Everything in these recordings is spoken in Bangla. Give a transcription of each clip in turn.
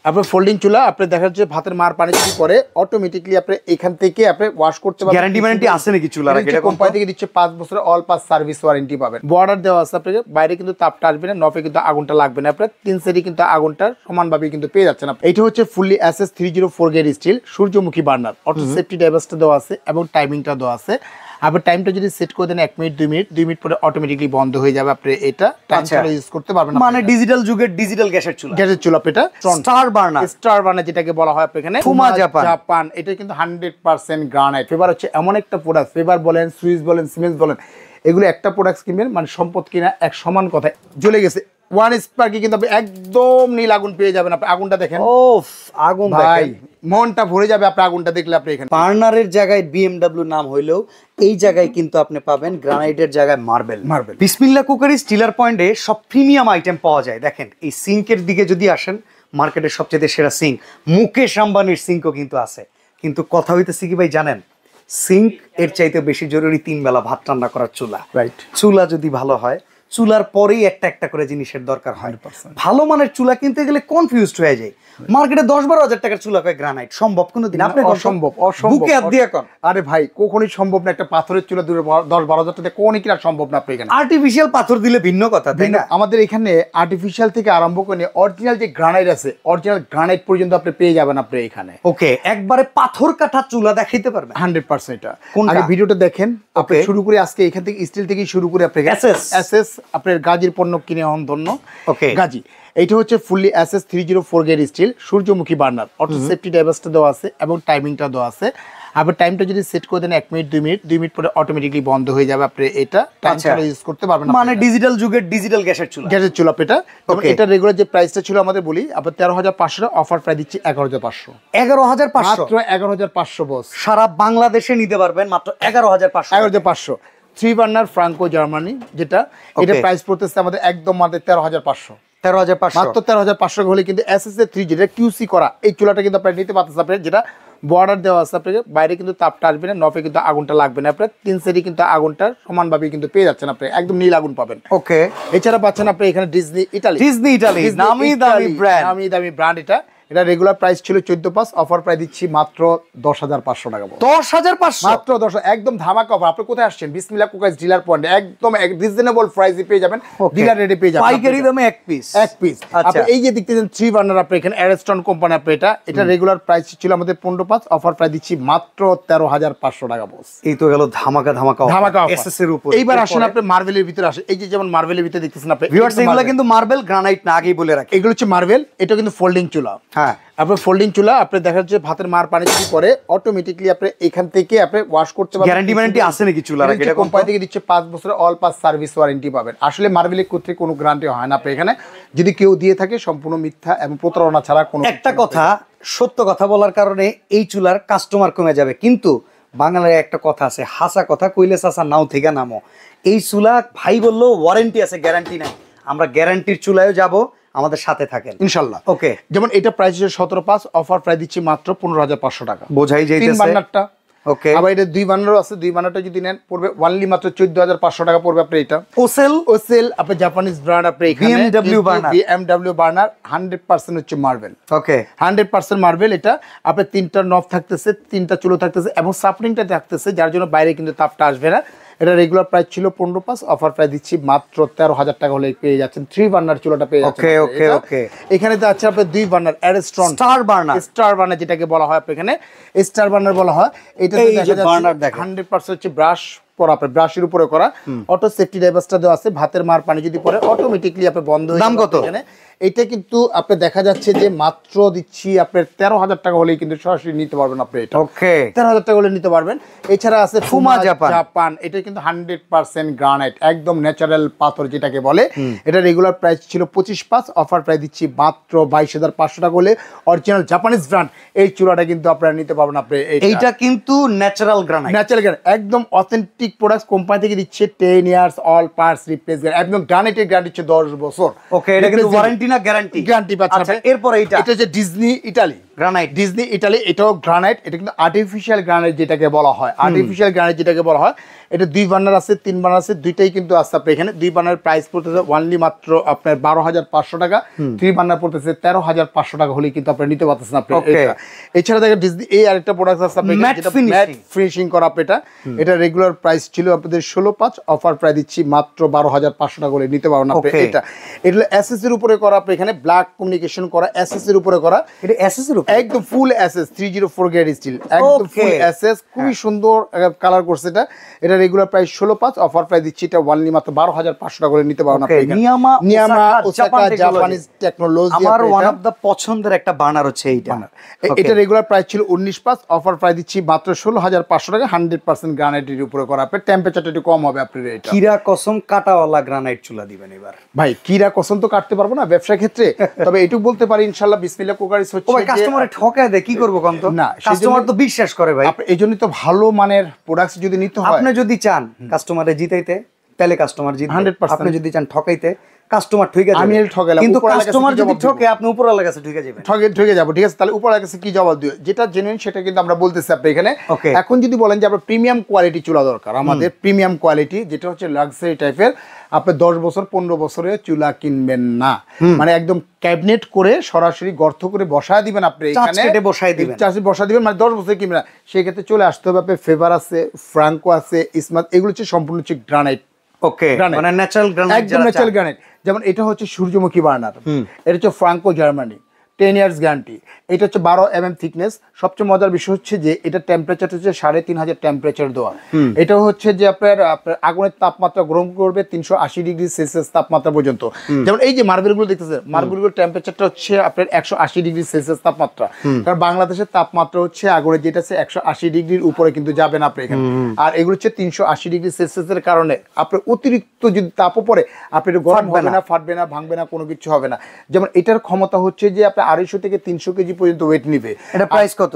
আপনার ফোল্ডিং চুলা আপনি দেখা যাচ্ছে ভাতের মার পানি যদি পরে অটোমেটিকলি আপনি এখান থেকে আপনি ওয়াশ করতে পারবেন। গ্যারান্টি ওয়ারেন্টি আছে নাকি চুলার? এটা কোম্পানি থেকে দিচ্ছে 5 বছরের অল পাস সার্ভিস ওয়ারেন্টি পাবেন। বর্ডার দেওয়া আছে আপনাকে, বাইরে কিন্তু তাপটা আসবে না, নফে কিন্তু আগুনটা লাগবে না। আপনার 3 সেটি কিন্তু আগুনটা সমানভাবে কিন্তু পেয়ে যাচ্ছেন আপনি। এটা হচ্ছে ফুললি এসএস 304 গ্রেড স্টিল সূর্যমুখী বার্নার, অটো সেফটি ডাইভার্সটা দেওয়া আছে এবং টাইমিংটা দেওয়া আছে। আপনার টাইমটা যদি সেট করে দেন 1 মিনিট 2 মিনিট পরে অটোমেটিকলি বন্ধ হয়ে যাবে। আপনি এটা টাইমটা ইউজ করতে পারবেন। মানে ডিজিটাল যুগের ডিজিটাল গ্যাসের চুলা, গ্যাসের চুলা এটা স্টার বার্নার যেটাকে বলা হয় এখানে ফুমা জাপান। এটা কিন্তু 100% গ্রানাইট। ফেভার হচ্ছে এমন একটা প্রোডাক্ট, ফেভার বলেন, সুইস বলেন, সিমেন্স বলেন, এগুলো একটা প্রোডাক্ট কিনবেন মানে সম্পদ কিনা এক সমান কথায় জ্বলে গেছে। ওয়ান স্পার্কে কিন্তু আপনি একদম নীল আগুন পেয়ে যাবেন। আপনি আগুনটা দেখেন, ওফ আগুন ভাই মনটা ভরে যাবে আপনি আগুনটা দেখলে। আপনি এখানে বার্নারের জায়গায় বিএমডব্লিউ নাম হইলেও এই জায়গায় কিন্তু আপনি পাবেন গ্রানাইটের জায়গায় মার্বেল। বিসমিল্লাহ কুকারি স্টিলার পয়েন্টে সব প্রিমিয়াম আইটেম পাওয়া যায়। দেখেন এই সিঙ্কের দিকে যদি আসেন, মার্কেটের সবচেয়ে সেরা সিঙ্ক মুকেশ আম্বানির সিঙ্কও কিন্তু আছে। কিন্তু কথা হইতেছে কি ভাই জানেন, সিঙ্ক এর চাইতে বেশি জরুরি 3 বেলা ভাত রান্না করার চুলা। রাইট, চুলা যদি ভালো হয়, চুলার পরেই একটা একটা করে জিনিসের দরকার হয়। ভালো মানের চুলা কিনতে গেলে কনফিউজড হয়ে যায়। মার্কেটে 10-12 হাজার টাকার চুলা কয় গ্রানাইট, সম্ভব কোনোদিন? আপনি অসম্ভব। বুকে হাত দিয়ে কোন? আরে ভাই কখনোই সম্ভব না। একটা পাথরের চুলা 10-12 হাজার টাকা কোনই কিনা সম্ভব না। আপনি এখানে আর্টিফিশিয়াল পাথর দিলে ভিন্ন কথা, তাই না? আমাদের এখানে আর্টিফিশিয়াল থেকে আরম্ভ করে অরিজিনাল যে গ্রানাইট আছে, অরিজিনাল গ্রানাইট পর্যন্ত আপনি পেয়ে যাবেন আপনি এখানে। ওকে, একবারে পাথর কাটা চুলা দেখাইতে পারবেন 100%। এটা আগে ভিডিওটা দেখেন। আপনি শুরু করে আজকে এখান থেকে স্টিল থেকে শুরু করে আপনি এসএস আপনার গাজীর পণ্য কিনে হন ধন্য। ওকে, গাজী এইটা হচ্ছে ফুললি এসএস 304 গ্রেড স্টিল সূর্যমুখী বার্নার, অটো সেফটি ডাইভার্সটা দেওয়া আছে এবং টাইমিংটা দেওয়া আছে। আপনার টাইমটা যদি সেট করে দেন 1 মিনিট 2 মিনিট পরে অটোমেটিকলি বন্ধ হয়ে যাবে। আপনি এটা টাইমটা ইউজ করতে পারবেন। মানে ডিজিটাল যুগের ডিজিটাল গ্যাসের চুলা, গ্যাসের চুলা এটা। এটা রেগুলার যে প্রাইসটা ছিল আমাদের বলি আপনার 13,500, অফার প্রাইস দিচ্ছি 11,500। 11,500 মাত্র 11,500 বস। সারা বাংলাদেশে নিতে পারবেন মাত্র 11,500। 11,500 3 বার্নার ফ্রাঙ্কো জার্মানি যেটা, এটা প্রাইস পড়তেছে আমাদের একদম মাত্র 13,500। 13,500 মাত্র 13,500 হলে কিন্তু এসএস এর 3 যেটা কিউসি করা এই চুলাটা কিন্তু আপনি নিতে পারতেছেন। আপনি যেটা বর্ডার দেওয়া আছে, আপনাকে বাইরে কিন্তু তাপটা আসবে না, নফে কিন্তু আগুনটা লাগবে না। আপনার 3 সেটি কিন্তু আগুনটা সমানভাবে কিন্তু পেয়ে যাচ্ছেন। আপনি একদম নীল আগুন পাবেন। ওকে, এছাড়া পাচ্ছেন আপনি এখানে ডিজনি ইটালি নামি দামি ব্র্যান্ড। এটা রেগুলার প্রাইস ছিল 14,500, অফার প্রাইস দিচ্ছি মাত্র 10,500 টাকা। 10,500 মাত্র 10, একদম ধামাকা অফার। আপনি কোথায় আসছেন? বিসমিল্লাহ কুকারস ডিলার পয়েন্ট, একদম রিজনেবল প্রাইসে পেয়ে যাবেন। ডিলার রেটে পেয়ে যাবেন, পাইকারি দামে এক পিস। আপনি এই যে দেখতেছেন 3 বার্নার আপনি এখানে অ্যারেস্টন কোম্পানি। আপনি এটা রেগুলার প্রাইস ছিল আমাদের 15,500, অফার প্রাইস দিচ্ছি মাত্র 13,500 টাকা বস। এই তো গেল ধামাকা এসএস এর উপর। এইবার আসেন আপনি মার্বেলের ভিতরে আসেন। এই যে যেমন মার্বেলের ভিতরে দেখতেছেন আপনি, ভিউয়ার্স এগুলো কিন্তু মার্বেল, গ্রানাইট না, আগেই বলে রাখি। এগুলো হচ্ছে মার্বেল। এটা কিন্তু ফোল্ডিং চুলা। হ্যাঁ, আপনার ফোল্ডিং চুলা আপনি দেখা যাচ্ছে ভাতের মার পানি যদি পরে অটোমেটিকলি আপনি এখান থেকে আপনি ওয়াশ করতে পারবেন। গ্যারান্টি ওয়ারেন্টি আছে নাকি চুলার? এটা কোম্পানি থেকে দিচ্ছে 5 বছরের অল পাস সার্ভিস ওয়ারেন্টি পাবেন। আসলে মার্বেলের ক্ষেত্রে কোনো গ্যারান্টি হয় না। আপনি এখানে যদি কেউ দিয়ে থাকে সম্পূর্ণ মিথ্যা এবং প্রতারণা ছাড়া কোনো। একটা কথা, সত্য কথা বলার কারণে এই চুলার কাস্টমার কমে যাবে, কিন্তু বাংলায় একটা কথা আছে, হাসা কথা কইলে চাচা নাও থেকে নামো। এই চুলা ভাই বললো ওয়ারেন্টি আছে, গ্যারান্টি নাই। আমরা গ্যারান্টির চুলায়ও যাব, আমাদের সাথে থাকেন ইনশাআল্লাহ। ওকে, যেমন এটা প্রাইস ছিল 17,500, অফার প্রাইস দিচ্ছি মাত্র 15,500 টাকা। বোঝাই যাইতেছে 3 বার্নারটা। ওকে, আবার এটা 2 বার্নারও আছে। 2 বার্নারটা যদি নেন পড়বে অনলি মাত্র 14,500 টাকা পড়বে। আপনি এটা ওসেল আপনি জাপানিজ ব্র্যান্ড। আপনি এখানে বিএমডব্লিউ বার্নার 100% হচ্ছে মার্বেল। ওকে, 100% মার্বেল। এটা আপনি 3টা নব থাকতেছে, 3টা চুলো থাকতেছে এবং সাপলিংটা থাকতেছে, যার জন্য বাইরে কিন্তু তাপটা আসবে না। এটা রেগুলার প্রাইস ছিল 15,500, অফার প্রাইস দিচ্ছি মাত্র 13,000 টাকা হলে পেয়ে যাচ্ছেন। 3 বার্নার চুলাটা পেয়ে যাচ্ছেন। ওকে, এখানে তো আছে আপনার 2 বার্নার অ্যারেস্টন স্টার বার্নার যেটাকে বলা হয়। আপনি এখানে স্টার বার্নার বলা হয়। এটা দেখা যাচ্ছে 100% হচ্ছে ব্রাশ করা, আপনি ব্রাশের উপরে করা, অটো সেফটি ডাইভার্সটা দেওয়া আছে। ভাতের মার পানি যদি পড়ে অটোমেটিকলি আপনি বন্ধ হয়ে যাবে। দাম কত এখানে? এটা কিন্তু আপনি দেখা যাচ্ছে যে মাত্র দিচ্ছি আপনার 13,000 টাকা হলেই কিন্তু সরাসরি নিতে পারবেন আপনি এটা। ওকে, 13,000 টাকা হলে নিতে পারবেন। এছাড়া আছে ফুমা জাপান। এটা কিন্তু 100% গ্রানাইট, একদম ন্যাচারাল পাথর যেটাকে বলে। এটা রেগুলার প্রাইস ছিল 25,500, অফার প্রাইস দিচ্ছি মাত্র 22,500 টাকা হলে। অরিজিনাল জাপানিজ ব্র্যান্ড এই চুলাটা কিন্তু আপনারা নিতে পারবেন। আপনি এইটা কিন্তু ন্যাচারাল গ্রানাইট, একদম অথেন্টিক প্রোডাক্ট। কোম্পানি থেকে দিচ্ছে 10 years all parts replace guarantee, একদম গ্রানাইটের গ্যারান্টি হচ্ছে 10 বছর। ওকে, এটা কিন্তু ওয়ারেন্টি না গ্যারান্টি? গ্যারান্টি পাচ্ছেন। আচ্ছা, এরপর এটা যে Disney Italy granite, Disney Italy, এটাও গ্রানাইট। এটা কিন্তু আর্টিফিশিয়াল গ্রানাইট যেটাকে বলা হয়, আর্টিফিশিয়াল গ্রানাইট যেটাকে বলা হয়। এটা 2 বার্নার আছে, 3 বার্নার আছে, দুইটাই কিন্তু আছে আপনার এখানে। 2 বার্নার প্রাইস পড়তেছে অনলি মাত্র আপনার 12,500 টাকা, 3 বার্নার পড়তেছে 13,500 টাকা হলে কিন্তু আপনি নিতে পারতেছেন আপনি এটা। এছাড়া দেখেন ডিজনি এই আরেকটা প্রোডাক্ট আছে আপনার যেটা ম্যাট ফিনিশিং করা আপনি এটা রেগুলার প্রাইস ছিল আপনাদের 16,500, অফার প্রাইস দিচ্ছি মাত্র 12,500 টাকা করে নিতে পারবেন আপনি এটা। এটা এসএস এর উপরে করা আপনি এখানে ব্ল্যাক কমিউনিকেশন করা, এসএস এর উপরে করা, এটা এসএস এর উপরে একদম ফুল এসএস 304 গ্রেড স্টিল, একদম ফুল এসএস, খুবই সুন্দর কালার করছে এটা। এটা রেগুলার প্রাইস 16,500, অফার প্রাইস দিচ্ছি এটা অনলি মাত্র 12,500 টাকা করে নিতে পারবেন আপনি এখানে। নিয়ামা ওসাকা জাপানিজ টেকনোলজি। আমার ওয়ান অফ দা পছন্দের একটা বার্নার হচ্ছে এইটা। এটা রেগুলার প্রাইস ছিল 19,500, অফার প্রাইস দিচ্ছি মাত্র 16,500 টাকা, 100% গ্রানাইটের উপরে করা। আপনার টেম্পারেচারটা একটু কম হবে আপনার এটা। কিরা কসম কাটাওয়ালা গ্রানাইট চুলা দিবেন এবার ভাই। কিরা কসম তো কাটতে পারবো না ব্যবসা ক্ষেত্রে, তবে এটুকু বলতে পারি ইনশাআল্লাহ বিসমিল্লাহ কুকারিস হচ্ছে ওই কাস্টমারে ঠকায় দেয়, কি করব কোন তো না, কাস্টমার তো বিশ্বাস করে ভাই। এইজন্যই তো ভালো মানের প্রোডাক্টস যদি নিতে হয়, আপনি যদি চান কাস্টমারে জিতাইতে তাহলে কাস্টমার জিতবে, 100%। আপনি যদি চান ঠকাইতে কাস্টমার ঠিক আছে, আমি ঠকাইলাম, কিন্তু কাস্টমার যদি ঠকে আপনি উপরওয়ালার কাছে ঠকে যাবেন, ঠকে যাব। ঠিক আছে, তাহলে উপরওয়ালার কাছে কি জবাব দিও? যেটা জেনুইন সেটা কিন্তু আমরা বলতেছি আপনি এখানে। এখন যদি বলেন যে আপনার প্রিমিয়াম কোয়ালিটি চুলা দরকার, আমাদের প্রিমিয়াম কোয়ালিটি যেটা হচ্ছে লাক্সারি টাইপের, আপনি 10 বছর 15 বছরের চুলা কিনবেন না, মানে একদম ক্যাবিনেট করে সরাসরি গর্ত করে বসায় দিবেন আপনি এখানে, বসায় দিবেন, বসায় দিবেন, মানে 10 বছর কিনবেন না। সেই ক্ষেত্রে চলে আসতে হবে আপনার ফেভার আছে, ফ্রাঙ্কো আছে, স্মার্ট, এগুলো হচ্ছে সম্পূর্ণ হচ্ছে গ্রানাইট। ওকে, মানে ন্যাচারাল গ্রানাইট, একদম ন্যাচারাল গ্রানাইট। যেমন এটা হচ্ছে সূর্যমুখী বার্নার, এটা হচ্ছে ফ্রাঙ্কো জার্মানি, 10 ইয়ার্স গ্যারান্টি। এটা হচ্ছে 12 mm থিকনেস। সবচেয়ে মজার বিষয় হচ্ছে যে এটা টেম্পারেচার হচ্ছে 3,500 টেম্পারেচার দেওয়া। এটা হচ্ছে যে আপনার আগুনের তাপমাত্রা গ্রহণ করবে 380 ডিগ্রি সেলসিয়াস তাপমাত্রা পর্যন্ত। যেমন এই যে মার্বেল গুলো দেখতেছেন, মার্বেল গুলোর টেম্পারেচারটা হচ্ছে আপনার 180 ডিগ্রি সেলসিয়াস তাপমাত্রা। কারণ বাংলাদেশের তাপমাত্রা হচ্ছে আগুনের যেটা আছে 180 ডিগ্রির উপরে কিন্তু যাবে না আপনি এখানে। আর এগুলো হচ্ছে 380 ডিগ্রি সেলসিয়াসের কারণে আপনার অতিরিক্ত যদি তাপও পড়ে আপনার গরম হবে না, ফাটবে না, ভাঙবে না, কোনো কিছু হবে না। যেমন এটার ক্ষমতা হচ্ছে যে আপনার 250 থেকে 300 কেজি পর্যন্ত ওয়েট নিবে। এটা প্রাইস কত?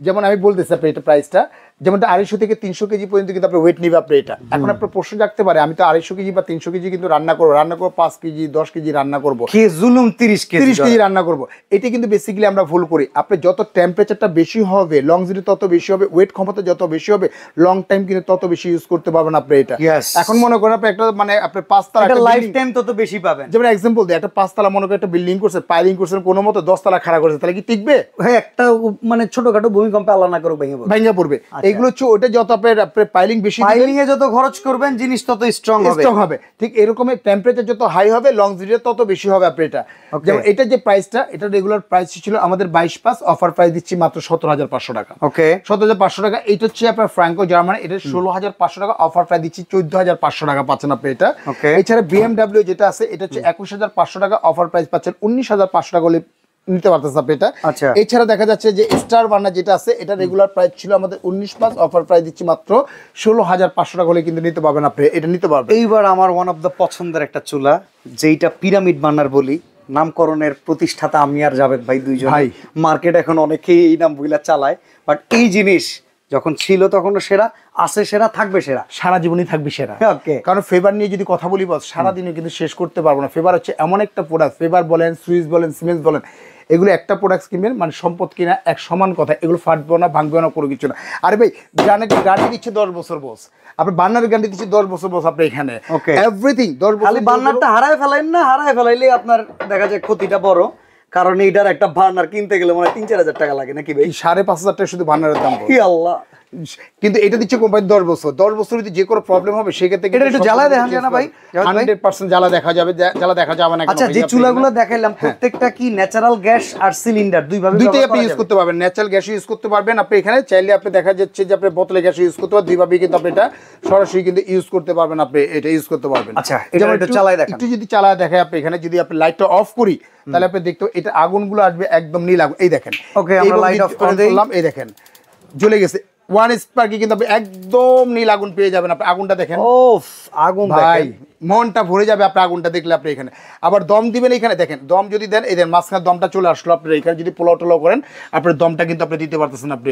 যেমন আমি বলতেছি আপনি এটা প্রাইসটা, যেমন 250 থেকে 300 কেজি পর্যন্ত কিন্তু আপনার ওয়েট নিবে আপনি এটা। এখন আপনার প্রশ্ন জাগতে পারে, আমি তো 250 কেজি বা 300 কেজি কিন্তু রান্না করবো 5 কেজি 10 কেজি রান্না করবো, জুলুম 30 কেজি রান্না করবো। এটা কিন্তু বেসিক্যালি আমরা ভুল করি। আপনি যত টেম্পারেচারটা বেশি হবে, লংজিভিটি তত বেশি হবে, ওয়েট ক্ষমতা যত বেশি হবে, লং টাইম কিন্তু তত বেশি ইউজ করতে পারবেন আপনি এটা। এখন মনে করেন আপনি একটা মানে আপনি 5 তলা একটা লাইফ টাইম তত বেশি পাবেন। যেমন एग्जांपल দেই, একটা 5 তলা মনে করেন একটা বিল্ডিং করছে, পাইলিং করছেন, কোনো মতে 10 তলা খাড়া করছে, তাহলে কি টিকবে? ভাই একটা মানে ছোটখাটো ভূমিকম্পে আল্লাহ না করুক ভেঙে পড়বে। এগুলো হচ্ছে ওটা যত আপনার পাইলিং বেশি, পাইলিং এ যত খরচ করবেন জিনিস তত স্ট্রং হবে। ঠিক এরকমই টেম্পারেচার যত হাই হবে, লংজিভিটি তত বেশি হবে আপনি এটা। যেমন এটা যে প্রাইসটা, এটা রেগুলার প্রাইস ছিল আমাদের 22,500, অফার প্রাইস দিচ্ছি মাত্র 17,500 টাকা। ওকে, 17,500 টাকা। এটা হচ্ছে আপনার ফ্রাঙ্কো জার্মানি, এটা 16,500 টাকা, অফার প্রাইস দিচ্ছি 14,500 টাকা পাচ্ছেন আপনি এটা। এছাড়া BMW যেটা আছে এটা হচ্ছে 21,500 টাকা, অফার প্রাইস পাচ্ছেন 19,500 টাকা হলে নিতে পারতেছে আপনি এটা। এছাড়া দেখা যাচ্ছে যে স্টার বার্নার যেটা আছে, এটা রেগুলার প্রাইস ছিল আমাদের 19,500, অফার প্রাইস দিচ্ছি মাত্র 16,500 টাকা হলে কিন্তু নিতে পারবেন আপনি এটা, নিতে পারবেন। এইবার আমার ওয়ান অফ দ্য পছন্দের একটা চুলা, যেটা পিরামিড বার্নার বলি, নামকরণের প্রতিষ্ঠাতা আমি আর জাভেদ ভাই দুইজন। মার্কেট এখন অনেকেই এই নামগুলা চালায়, বাট এই জিনিস যখন ছিল তখনও সেরা, আছে সেরা, থাকবে সেরা, সারা জীবনই থাকবে সেরা। কারণ ফেভার নিয়ে যদি কথা বলি বস, সারাদিনে কিন্তু শেষ করতে পারবো না। ফেভার হচ্ছে এমন একটা প্রোডাক্ট, ফেভার বলেন, সুইস বলেন, সিমেন্স বলেন, এগুলো একটা প্রোডাক্ট কিনবেন মানে সম্পদ কিনা এক সমান কথা। এগুলো ফাটবে না, ভাঙবে না, কোনো কিছু না। আরে ভাই গ্যারান্টি দিচ্ছে 10 বছর বস, আপনি বার্নার গ্যারান্টি দিচ্ছে 10 বছর বস আপনি এখানে, এভরিথিং 10 বছর। খালি বার্নারটা হারায় ফেলাইন না, হারায় ফেলাইলে আপনার দেখা যায় ক্ষতিটা বড়। কারণ এইটার একটা বার্নার কিনতে গেলে মানে 3-4 হাজার টাকা লাগে নাকি ভাই? 5,500 টাকা শুধু বার্নারের দাম। কি আল্লাহ! কিন্তু এটা দিচ্ছে কোম্পানি 10 বছর। 10 বছর যদি যে কোনো প্রবলেম হবে সেক্ষেত্রে এটা একটু জ্বালা দেখা যায় না ভাই? 100% জ্বালা দেখা যাবে, জ্বালা দেখা যাবে না। আচ্ছা, যে চুলাগুলো দেখাইলাম প্রত্যেকটা কি ন্যাচারাল গ্যাস আর সিলিন্ডার দুইটাই আপনি ইউজ করতে পারবেন। ন্যাচারাল গ্যাস ইউজ করতে পারবেন আপনি এখানে, চাইলে আপনি দেখা যাচ্ছে যে আপনি বোতলে গ্যাস ইউজ করতে পারবেন, দুইভাবেই কিন্তু আপনি এটা সরাসরি কিন্তু ইউজ করতে পারবেন, আপনি এটা ইউজ করতে পারবেন। আচ্ছা, এটা একটু চালায় দেখান। একটু যদি চালায় দেখায় আপনি এখানে, যদি আপনি লাইটটা অফ করি তাহলে আপনি দেখতে এটা আগুনগুলো আসবে একদম নীল আগুন। এই দেখেন, ওকে আমরা লাইট অফ করে দিলাম, এই দেখেন জ্বলে গেছে। ওয়ান স্পার্কে কিন্তু আপনি একদম নীল আগুন পেয়ে যাবেন। আপনি আগুনটা দেখেন, আগুন ভাই মনটা ভরে যাবে আপনি আগুনটা দেখলে। আপনি এখানে আবার দম দিবেন, এখানে দেখেন দম যদি দেন, এই দেন মাঝখানে দমটা চলে আসলো। আপনি এখানে যদি পোলাও টোলাও করেন আপনার দমটা কিন্তু আপনি দিতে পারতেছেন। আপনি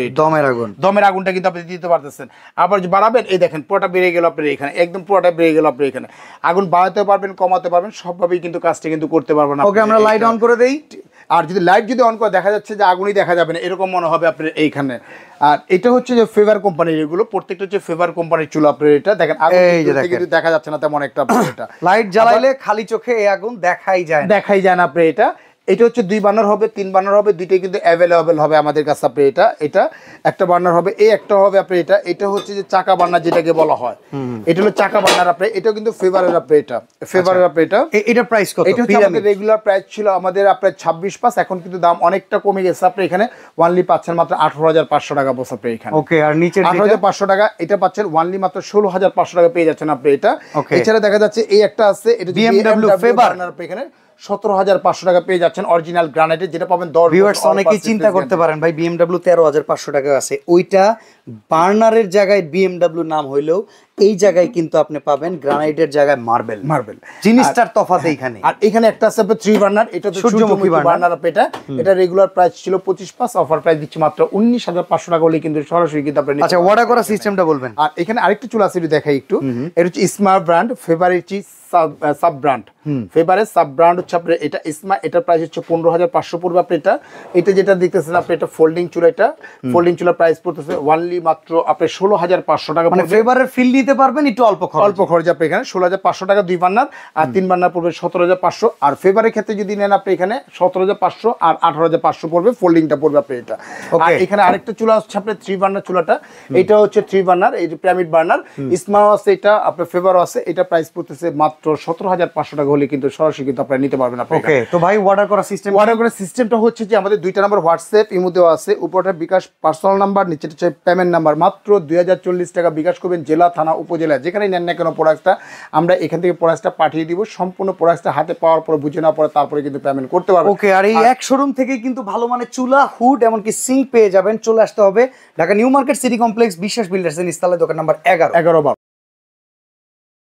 দমের আগুনটা কিন্তু আপনি দিতে পারতেছেন। আবার যে বাড়াবেন, এই দেখেন পুরোটা বেড়ে গেল আপনার এখানে, একদম পুরোটা বেড়ে গেল আপনি এখানে। আগুন বাড়াতে পারবেন, কমাতে পারবেন, সবভাবেই কিন্তু কাজটা কিন্তু করতে পারবেন। ওকে, আমরা লাইট অন করে দেই। আর যদি লাইট যদি অন করে দেখা যাচ্ছে যে আগুনই দেখা যাবে না, এরকম মনে হবে আপনার এইখানে। আর এটা হচ্ছে যে ফেভার কোম্পানির, এগুলো প্রত্যেকটা হচ্ছে ফেভার কোম্পানির চুলা। আপনার এটা দেখেন কিন্তু দেখা যাচ্ছে না তেমন একটা। আপনার এটা লাইট জ্বালাইলে খালি চোখে এই আগুন দেখাই যায় না আপনার। এটা হচ্ছে 2 বার্নার হবে, 3 বার্নার হবে, দুইটাই কিন্তু অ্যাভেলেবেল হবে আমাদের কাছে। আপনি এটা একটা বার্নার হবে, একটা হবে আপনি এটা হচ্ছে যে চাকা বার্নার যেটাকে বলা হয়, এটা হলো চাকা বার্নার। আপনি এটাও কিন্তু ফেভারের। আপনি ফেভারের। আপনি এটা প্রাইস কত? এটা হচ্ছে আমাদের রেগুলার প্রাইস ছিল আমাদের আপনার 26,500, এখন কিন্তু দাম অনেকটা কমে গেছে। আপনি এখানে ওয়ানলি পাচ্ছেন মাত্র 18,500 টাকা বস। আপনি এখানে ওকে, আর নিচে 18,500 টাকা, এটা পাচ্ছেন ওয়ানলি মাত্র 16,500 টাকা পেয়ে যাচ্ছেন আপনি এটা। এছাড়া দেখা যাচ্ছে এই একটা আছে, এটা BMW ফেভার, আপনি এখানে 17,500 টাকা পেয়ে যাচ্ছেন অরিজিনাল গ্রানাইটের, যেটা পাবেন 10। ভিউয়ার্স অনেকেই চিন্তা করতে পারেন ভাই BMW 13,500 টাকা আছে, ওইটা বার্নারের জায়গায় BMW নাম হইলেও এই জায়গায় কিন্তু আপনি পাবেন গ্রানাইটের জায়গায় মার্বেল। জিনিসটার তফাৎ এইখানে। আর এখানে একটা আছে 3 বার্নার, এটা তো সূর্যমুখী বার্নার। এটা রেগুলার প্রাইস ছিল 25,500, অফার প্রাইস দিচ্ছি মাত্র 19,500 টাকা হলে কিন্তু সরাসরি কিন্তু আপনি। আচ্ছা, অর্ডার করার সিস্টেমটা বলবেন। আর এখানে আরেকটা চুলা আছে, দেখাই একটু। এটা হচ্ছে smart brand, favourite sub brand, ফেভারের সাব ব্র্যান্ড হচ্ছে আপনার এটা স্মার্ট। এটার প্রাইস হচ্ছে 15,500 পড়বে আপনি। এটা যেটা দেখতেছেন আপনি, এটা ফোল্ডিং চুলা। এটা ফোল্ডিং চুলার প্রাইস পড়তেছে ওয়ানলি মাত্র আপনি 16,500 টাকা। মানে ফেভারের ফিল নিতে পারবেন একটু অল্প খরচ। আপনি এখানে 16,500 টাকা 2 বার্নার, আর 3 বার্নার পড়বে 17,500। আর ফেভারের ক্ষেত্রে যদি নেন আপনি এখানে 17,500 আর 18,500 পড়বে, ফোল্ডিংটা পড়বে আপনি এটা। আর এখানে আরেকটা চুলা হচ্ছে আপনার 3 বার্নার চুলাটা, এটা হচ্ছে 3 বার্নার, এই যে পিরামিড বার্নার। স্মার্ট আছে এটা, আপনার ফেভারও আছে। এটা প্রাইস পড়তেছে মাত্র 17,500 টাকা হলে কিন্তু সরাসরি কিন্তু আপনি নিতে পারবেন আপনি। ওকে, তো ভাই অর্ডার করার সিস্টেমটা হচ্ছে যে আমাদের 2টা নাম্বার হোয়াটসঅ্যাপ ইমো দেওয়া আছে, উপরটা বিকাশ পার্সোনাল নাম্বার, নিচেটা হচ্ছে পেমেন্ট নাম্বার। মাত্র 2040 টাকা বিকাশ করবেন, জেলা থানা উপজেলা যেখানেই নেন না কেন প্রোডাক্টটা, আমরা এখান থেকে প্রোডাক্টটা পাঠিয়ে দিব। সম্পূর্ণ প্রোডাক্টটা হাতে পাওয়ার পর, বুঝে নেওয়ার পরে তারপরে কিন্তু পেমেন্ট করতে পারবেন। ওকে, আর এই এক শোরুম থেকে কিন্তু ভালো মানে চুলা, হুড, এমনকি সিঙ্ক পেয়ে যাবেন। চলে আসতে হবে Dhaka new market city complex, বিশ্বাস বিল্ডার্স এর নিচতলায়, দোকান নাম্বার 11।